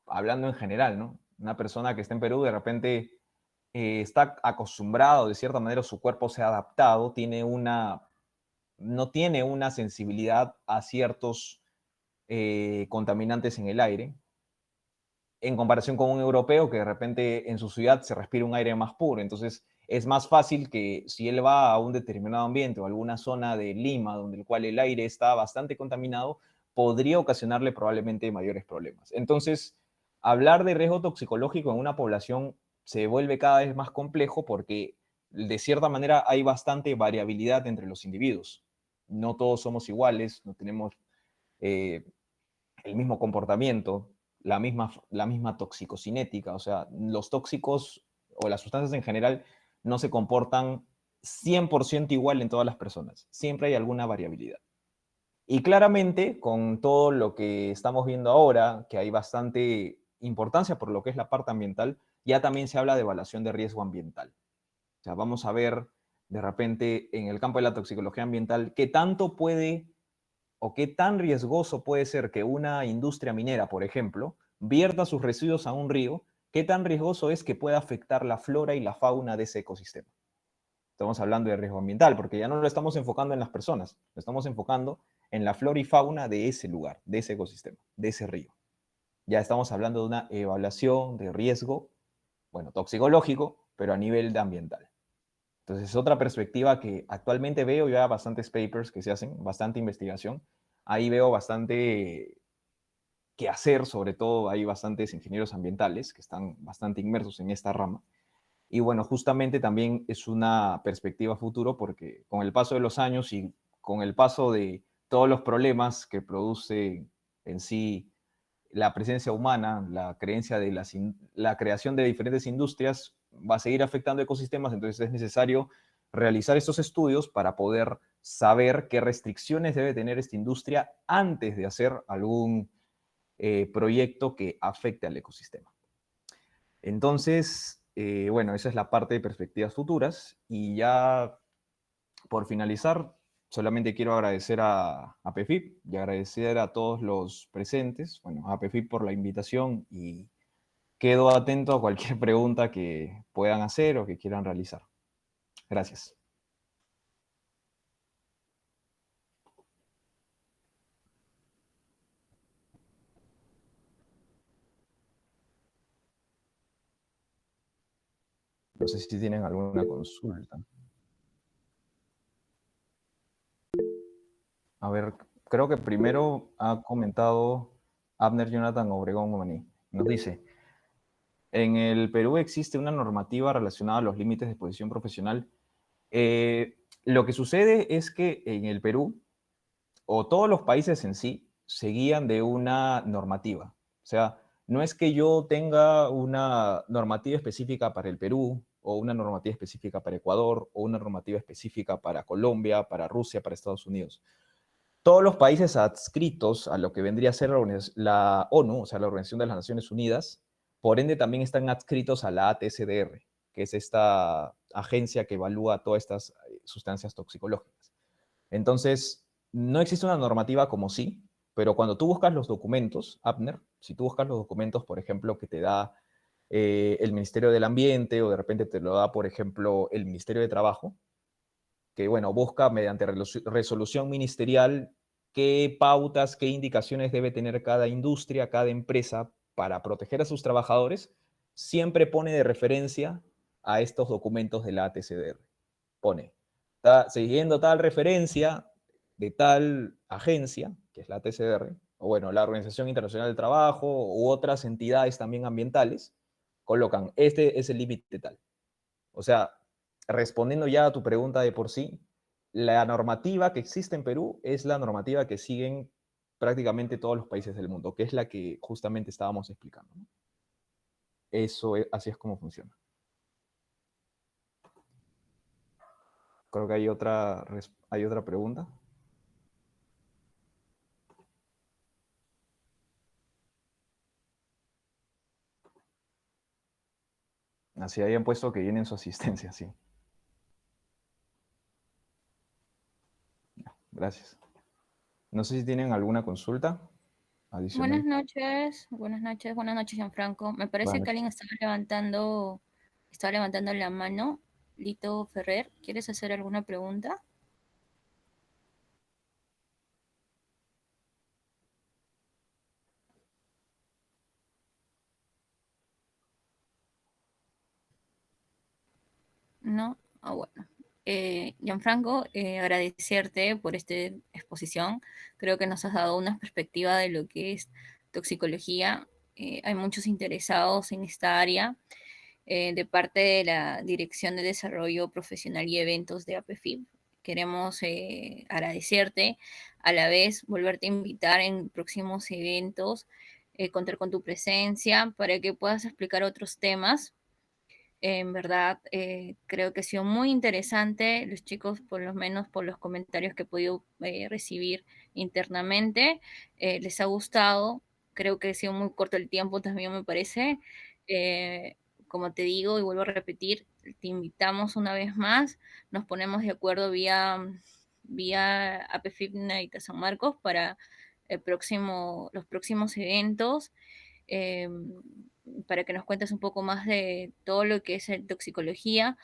hablando en general, ¿no? Una persona que está en Perú de repente está acostumbrado, de cierta manera su cuerpo se ha adaptado, no tiene una sensibilidad a ciertos contaminantes en el aire, en comparación con un europeo que de repente en su ciudad se respira un aire más puro. Entonces es más fácil que si él va a un determinado ambiente o alguna zona de Lima donde el cual el aire está bastante contaminado, podría ocasionarle probablemente mayores problemas. Entonces, hablar de riesgo toxicológico en una población se vuelve cada vez más complejo porque de cierta manera hay bastante variabilidad entre los individuos. No todos somos iguales, no tenemos eh, el mismo comportamiento, la misma toxicocinética, o sea, los tóxicos o las sustancias en general no se comportan 100% igual en todas las personas, siempre hay alguna variabilidad. Y claramente, con todo lo que estamos viendo ahora, que hay bastante importancia por lo que es la parte ambiental, ya también se habla de evaluación de riesgo ambiental. O sea, vamos a ver de repente en el campo de la toxicología ambiental qué tanto puede o qué tan riesgoso puede ser que una industria minera, por ejemplo, vierta sus residuos a un río, qué tan riesgoso es que pueda afectar la flora y la fauna de ese ecosistema. Estamos hablando de riesgo ambiental, porque ya no lo estamos enfocando en las personas, lo estamos enfocando en la flora y fauna de ese lugar, de ese ecosistema, de ese río. Ya estamos hablando de una evaluación de riesgo, bueno, toxicológico, pero a nivel de ambiental. Entonces, es otra perspectiva que actualmente veo ya bastantes papers que se hacen, bastante investigación. Ahí veo bastante que hacer, sobre todo hay bastantes ingenieros ambientales que están bastante inmersos en esta rama. Y bueno, justamente también es una perspectiva futuro porque con el paso de los años y con el paso de todos los problemas que produce en sí la presencia humana, la creencia de la creación de diferentes industrias va a seguir afectando ecosistemas, entonces es necesario realizar estos estudios para poder saber qué restricciones debe tener esta industria antes de hacer algún proyecto que afecte al ecosistema. Entonces, bueno, esa es la parte de perspectivas futuras y ya por finalizar, solamente quiero agradecer a PEFIP y agradecer a todos los presentes, bueno, a PEFIP por la invitación y quedo atento a cualquier pregunta que puedan hacer o que quieran realizar. Gracias. No sé si tienen alguna consulta. A ver, creo que primero ha comentado Abner Jonathan Obregón Omaní. Nos dice, en el Perú existe una normativa relacionada a los límites de exposición profesional. Lo que sucede es que en el Perú, o todos los países en sí, se guían de una normativa. O sea, no es que yo tenga una normativa específica para el Perú, o una normativa específica para Ecuador, o una normativa específica para Colombia, para Rusia, para Estados Unidos. Todos los países adscritos a lo que vendría a ser la ONU, o sea, la Organización de las Naciones Unidas, por ende también están adscritos a la ATSDR, que es esta agencia que evalúa todas estas sustancias toxicológicas. Entonces, no existe una normativa como sí, pero cuando tú buscas los documentos, Abner, si tú buscas los documentos, por ejemplo, que te da el Ministerio del Ambiente o de repente te lo da, por ejemplo, el Ministerio de Trabajo, que, bueno, busca mediante resolución ministerial qué pautas, qué indicaciones debe tener cada industria, cada empresa para proteger a sus trabajadores, siempre pone de referencia a estos documentos de la ATCDR. Pone, siguiendo tal referencia de tal agencia, que es la ATCDR, o bueno, la Organización Internacional del Trabajo u otras entidades también ambientales, colocan, este es el límite tal. O sea, respondiendo ya a tu pregunta de por sí, la normativa que existe en Perú es la normativa que siguen prácticamente todos los países del mundo, que es la que justamente estábamos explicando, ¿no? Así es como funciona. Creo que hay otra pregunta. Así habían puesto que viene en su asistencia, sí. Gracias. No sé si tienen alguna consulta adicional. Buenas noches, Gianfranco. Me parece Buenas que alguien noches. estaba levantando la mano. Lito Ferrer, ¿quieres hacer alguna pregunta? No. Ah, bueno. Gianfranco, agradecerte por esta exposición. Creo que nos has dado una perspectiva de lo que es toxicología. Hay muchos interesados en esta área. De parte de la Dirección de Desarrollo Profesional y Eventos de APFIB. Queremos agradecerte, a la vez volverte a invitar en próximos eventos, contar con tu presencia para que puedas explicar otros temas. En verdad, creo que ha sido muy interesante. Los chicos, por lo menos por los comentarios que he podido recibir internamente, les ha gustado. Creo que ha sido muy corto el tiempo también, me parece. Eh, Como te digo y vuelvo a repetir, te invitamos una vez más. Nos ponemos de acuerdo vía APFIP Night San Marcos para los próximos eventos. eh, para que nos cuentes un poco más de todo lo que es toxicología,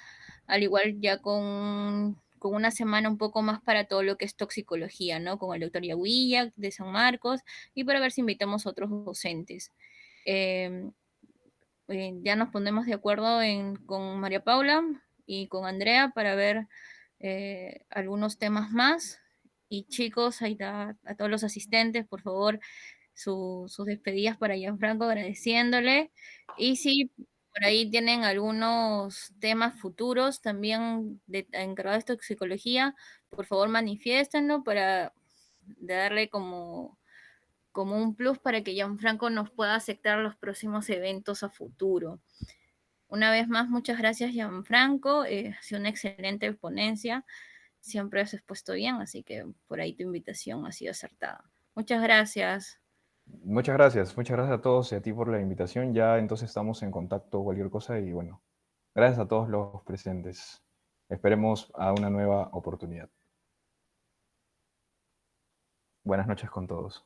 al igual ya con una semana un poco más para todo lo que es toxicología, ¿no? Con el doctor Yahuilla de San Marcos y para ver si invitamos a otros docentes. Eh, ya nos ponemos de acuerdo con María Paula y con Andrea para ver algunos temas más. Y chicos, ahí está, a todos los asistentes, por favor, sus despedidas para Gianfranco, agradeciéndole. Y si por ahí tienen algunos temas futuros también encargados de toxicología, por favor manifiéstenlo para darle como un plus para que Gianfranco nos pueda aceptar los próximos eventos a futuro. Una vez más, muchas gracias, Gianfranco. Ha sido una excelente ponencia. Siempre has expuesto bien, así que por ahí tu invitación ha sido acertada. Muchas gracias. Muchas gracias a todos y a ti por la invitación. Ya entonces estamos en contacto, cualquier cosa, y bueno, gracias a todos los presentes. Esperemos a una nueva oportunidad. Buenas noches con todos.